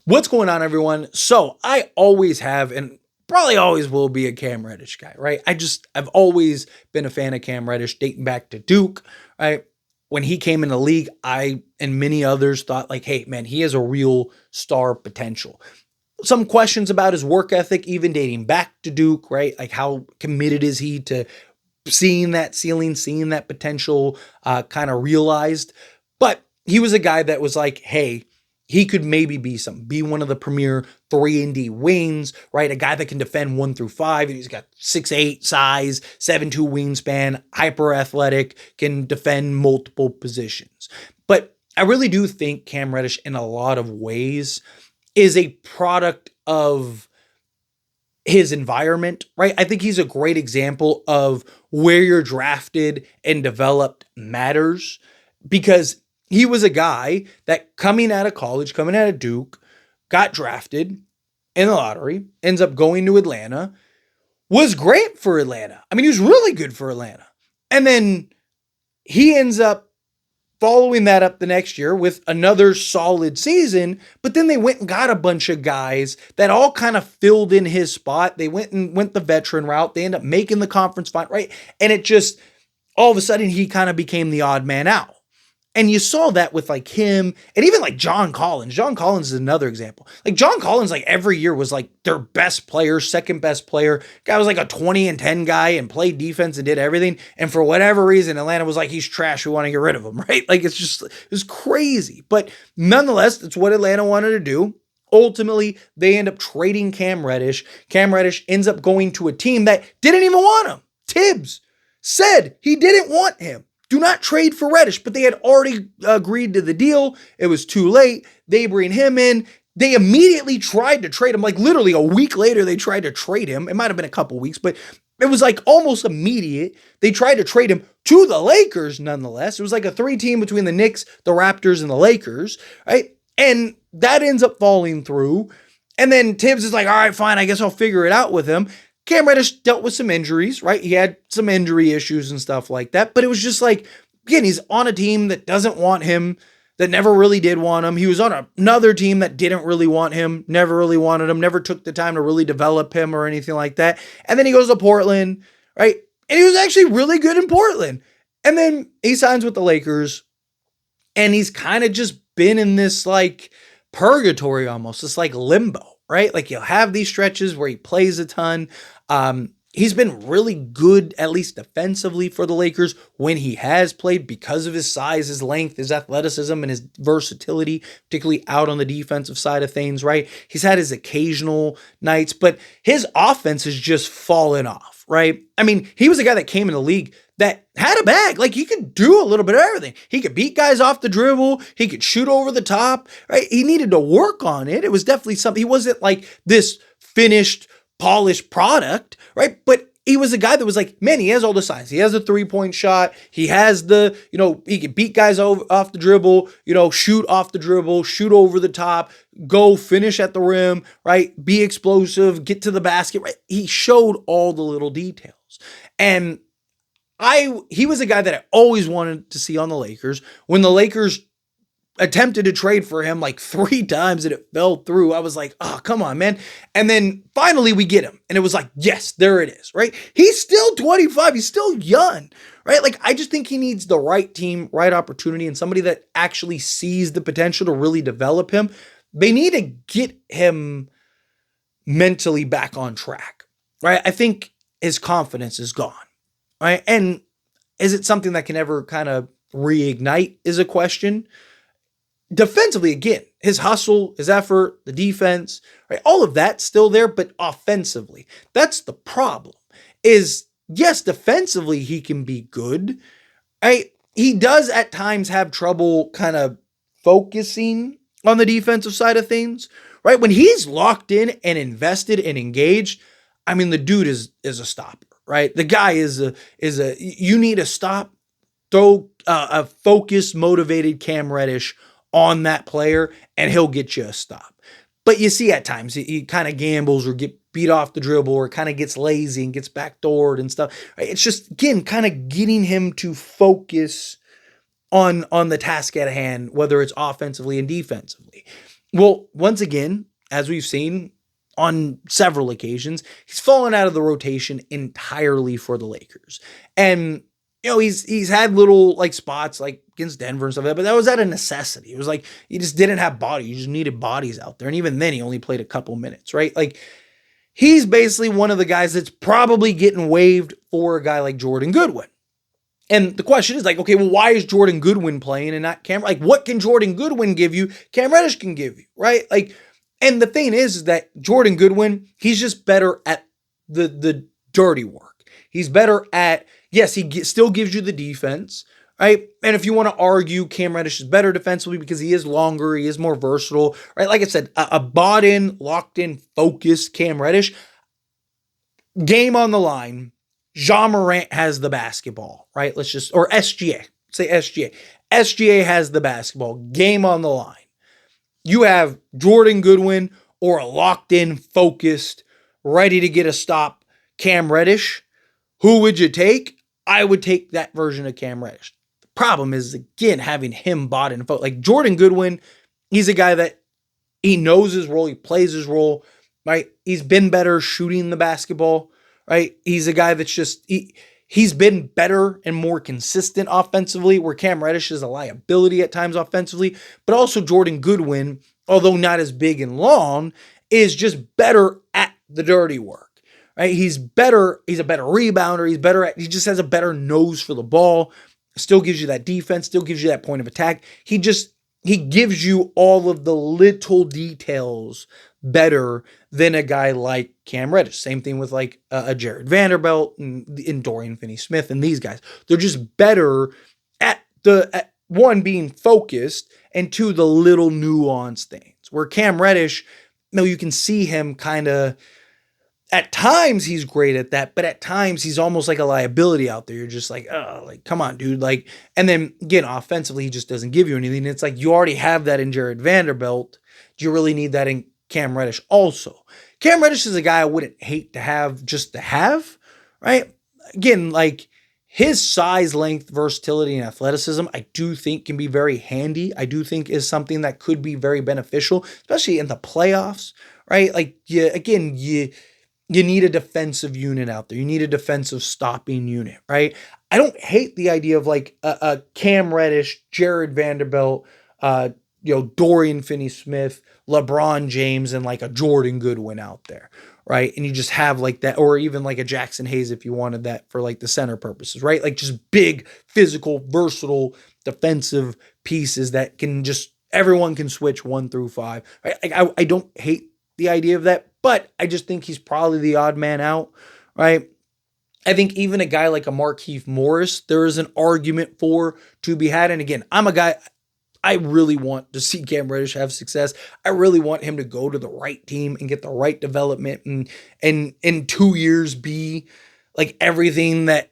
What's going on, everyone? So I always have and probably always will be a Cam Reddish guy, right? I've always been a fan of Cam Reddish dating back to Duke, right? When he came in the league, I and many others thought like, hey, man, he has a real star potential. Some questions about his work ethic, even dating back to Duke, right? Like how committed is he to seeing that ceiling, seeing that potential kind of realized. But he was a guy that was like, hey, he could maybe be one of the premier 3-and-D wings, right? A guy that can defend 1 through 5. He's got 6'8" size, 7'2" wingspan, hyper athletic, can defend multiple positions. But I really do think Cam Reddish, in a lot of ways, is a product of his environment, right? I think he's a great example of where you're drafted and developed matters because he was a guy that coming out of college, coming out of Duke, got drafted in the lottery, ends up going to Atlanta, was great for Atlanta. I mean, he was really good for Atlanta. And then he ends up following that up the next year with another solid season, but then they went and got a bunch of guys that all kind of filled in his spot. They went the veteran route. They end up making the conference final, right? And it just all of a sudden he kind of became the odd man out. And you saw that with like him and even like John Collins. John Collins is another example. Like John Collins, like every year was like their best player, second best player. Guy was like a 20-and-10 guy and played defense and did everything. And for whatever reason, Atlanta was like, he's trash. We want to get rid of him, right? Like it was crazy. But nonetheless, that's what Atlanta wanted to do. Ultimately, they end up trading Cam Reddish. Cam Reddish ends up going to a team that didn't even want him. Tibbs said he didn't want him. Do not trade for Reddish, but they had already agreed to the deal. It was too late. They bring him in. They immediately tried to trade him. Like literally a week later, they tried to trade him. It might have been a couple weeks, but it was like almost immediate. They tried to trade him to the Lakers nonetheless. It was like a 3-team between the Knicks, the Raptors, and the Lakers, right? And that ends up falling through. And then Tibbs is like, all right, fine, I guess I'll figure it out with him. Cam Reddish dealt with some injuries, right? He had some injury issues and stuff like that, but it was just like, again, he's on a team that doesn't want him, that never really did want him. He was on another team that didn't really want him, never really wanted him, never took the time to really develop him or anything like that. And then he goes to Portland, right? And he was actually really good in Portland. And then he signs with the Lakers, and he's kind of just been in this like purgatory almost, this like limbo, right? Like he'll have these stretches where he plays a ton. He's been really good, at least defensively for the Lakers when he has played because of his size, his length, his athleticism, and his versatility, particularly out on the defensive side of things, right? He's had his occasional nights, but his offense has just fallen off, right? I mean, he was a guy that came in the league that had a bag. Like he could do a little bit of everything. He could beat guys off the dribble. He could shoot over the top, right? He needed to work on it. It was definitely something. He wasn't like this finished, polished product, right? But he was a guy that was like, man, he has all the signs. He has a 3-point shot. He has the, he can beat guys off the dribble, shoot off the dribble, shoot over the top, go finish at the rim, right? Be explosive, get to the basket, right? He showed all the little details. And he was a guy that I always wanted to see on the Lakers. When the Lakers attempted to trade for him like 3 times and it fell through, I was like, oh, come on, man. And then finally we get him. And it was like, yes, there it is, right? He's still 25. He's still young, right? Like, I just think he needs the right team, right opportunity, and somebody that actually sees the potential to really develop him. They need to get him mentally back on track, right? I think his confidence is gone, right? And is it something that can ever kind of reignite is a question. Defensively, again, his hustle, his effort, the defense, right? All of that's still there, but offensively, that's the problem. Is yes, defensively he can be good, right? He does at times have trouble kind of focusing on the defensive side of things, right? When he's locked in and invested and engaged, I mean, the dude is a stopper, right? The guy is a you need to stop, throw a focused, motivated Cam Reddish on that player, and he'll get you a stop. But you see at times he kind of gambles or get beat off the dribble or kind of gets lazy and gets backdoored and stuff. It's just, again, kind of getting him to focus on the task at hand, whether it's offensively and defensively. Well, once again, as we've seen on several occasions, he's fallen out of the rotation entirely for the Lakers. And he's had little like spots like against Denver and stuff like that, but that was out of necessity. It was like he just didn't have body. You just needed bodies out there. And even then he only played a couple minutes, right? Like he's basically one of the guys that's probably getting waived for a guy like Jordan Goodwin. And the question is like, okay, well, why is Jordan Goodwin playing and not Cam? Like, what can Jordan Goodwin give you? Cam Reddish can give you, right? Like, and the thing is that Jordan Goodwin, he's just better at the dirty work. He's better at, yes, still gives you the defense, right? And if you want to argue Cam Reddish is better defensively because he is longer, he is more versatile, right? Like I said, a bought in, locked in, focused Cam Reddish, game on the line. Ja Morant has the basketball, right? Or SGA. Say SGA. SGA has the basketball. Game on the line. You have Jordan Goodwin or a locked-in, focused, ready to get a stop Cam Reddish. Who would you take? I would take that version of Cam Reddish. The problem is, again, having him bought in. Like Jordan Goodwin, he's a guy that he knows his role. He plays his role, right? He's been better shooting the basketball. Right? He's a guy that's just, he's been better and more consistent offensively, where Cam Reddish is a liability at times offensively, but also Jordan Goodwin, although not as big and long, is just better at the dirty work, right? He's a better rebounder, he just has a better nose for the ball, still gives you that defense, still gives you that point of attack. He gives you all of the little details better than a guy like Cam Reddish. Same thing with like a Jared Vanderbilt and Dorian Finney-Smith and these guys. They're just better at one, being focused, and two, the little nuanced things. Where Cam Reddish, you can see him kind of, at times he's great at that, but at times he's almost like a liability out there. You're just like, oh, like, come on, dude. Like, and then again, offensively, he just doesn't give you anything. It's like, you already have that in Jared Vanderbilt. Do you really need that in Cam Reddish also? Cam Reddish is a guy I wouldn't hate to have just to have, right? Again, like his size, length, versatility, and athleticism, I do think can be very handy. I do think is something that could be very beneficial, especially in the playoffs, right? Like, you need a defensive unit out there. You need a defensive stopping unit, right? I don't hate the idea of like a Cam Reddish, Jared Vanderbilt, Dorian Finney-Smith, LeBron James, and like a Jordan Goodwin out there, right? And you just have like that, or even like a Jackson Hayes if you wanted that for like the center purposes, right? Like just big, physical, versatile, defensive pieces that can just, everyone can switch 1 through 5. Right? I don't hate the idea of that, but I just think he's probably the odd man out, right? I think even a guy like a Markieff Morris, there is an argument for to be had. And again, I'm a guy, I really want to see Cam Reddish have success. I really want him to go to the right team and get the right development and in 2 years be like everything that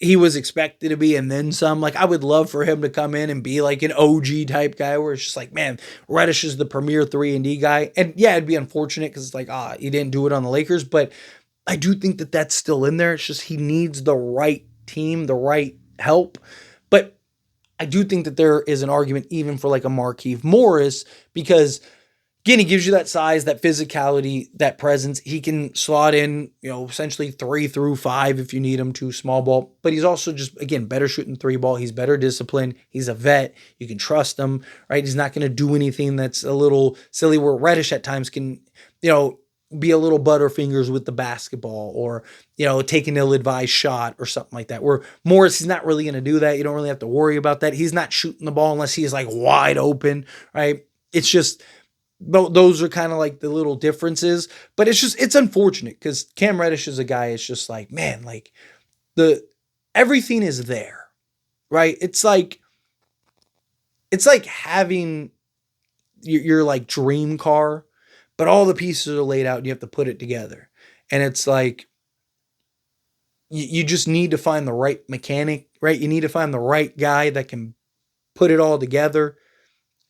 he was expected to be and then some. Like, I would love for him to come in and be like an OG type guy where it's just like, man, Reddish is the premier 3-and-D guy. And yeah, it'd be unfortunate because it's like, he didn't do it on the Lakers, but I do think that that's still in there. It's just he needs the right team, the right help. But I do think that there is an argument even for like a Markieff Morris because, again, he gives you that size, that physicality, that presence. He can slot in, essentially 3 through 5 if you need him to, small ball. But he's also just, again, better shooting 3 ball. He's better disciplined. He's a vet. You can trust him, right? He's not going to do anything that's a little silly where Reddish at times can, be a little butterfingers with the basketball or, take an ill-advised shot or something like that. Where Morris, he's not really going to do that. You don't really have to worry about that. He's not shooting the ball unless he's like wide open, right? It's just, those are kind of like the little differences, but it's unfortunate because Cam Reddish is a guy, it's just like, man, like everything is there, right? It's like having your like dream car, but all the pieces are laid out and you have to put it together. And it's like, you just need to find the right mechanic, right? You need to find the right guy that can put it all together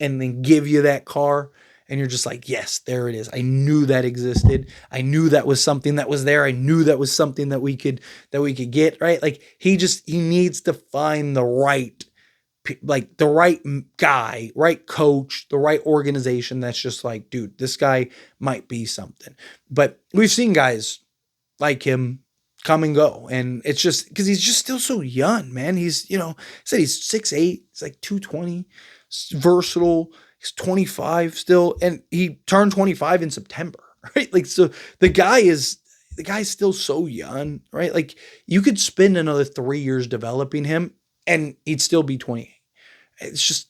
and then give you that car. And you're just like, yes, there it is. I knew that existed. I knew that was something that was there. I knew that was something that we could get, right? Like he needs to find the right like the right guy, right coach, the right organization that's just like, dude, this guy might be something. But we've seen guys like him come and go. And it's just because he's just still so young, man. He's, said he's 6'8, he's like 220, versatile. He's 25 still, and he turned 25 in September, right? Like, so the guy's still so young, right? Like, you could spend another 3 years developing him and he'd still be 28. It's just,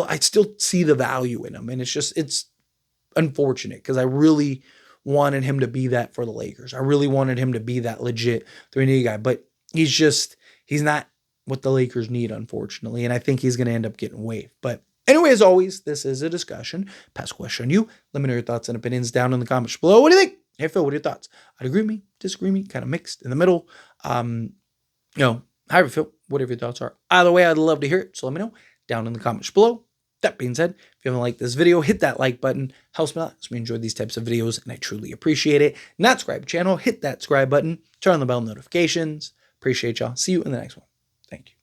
I still see the value in him. And it's unfortunate because I really wanted him to be that for the Lakers. I really wanted him to be that legit 3D guy, but he's not what the Lakers need, unfortunately. And I think he's going to end up getting waived. But anyway, as always, this is a discussion. Pass a question on you. Let me know your thoughts and opinions down in the comments below. What do you think? Hey, Phil, what are your thoughts? I'd agree with me, disagree with me, kind of mixed in the middle. However you feel, whatever your thoughts are. Either way, I'd love to hear it. So let me know down in the comments below. That being said, if you haven't liked this video, hit that like button. Helps me out as we enjoy these types of videos, and I truly appreciate it. Not subscribe to the channel, hit that subscribe button, turn on the bell notifications. Appreciate y'all. See you in the next one. Thank you.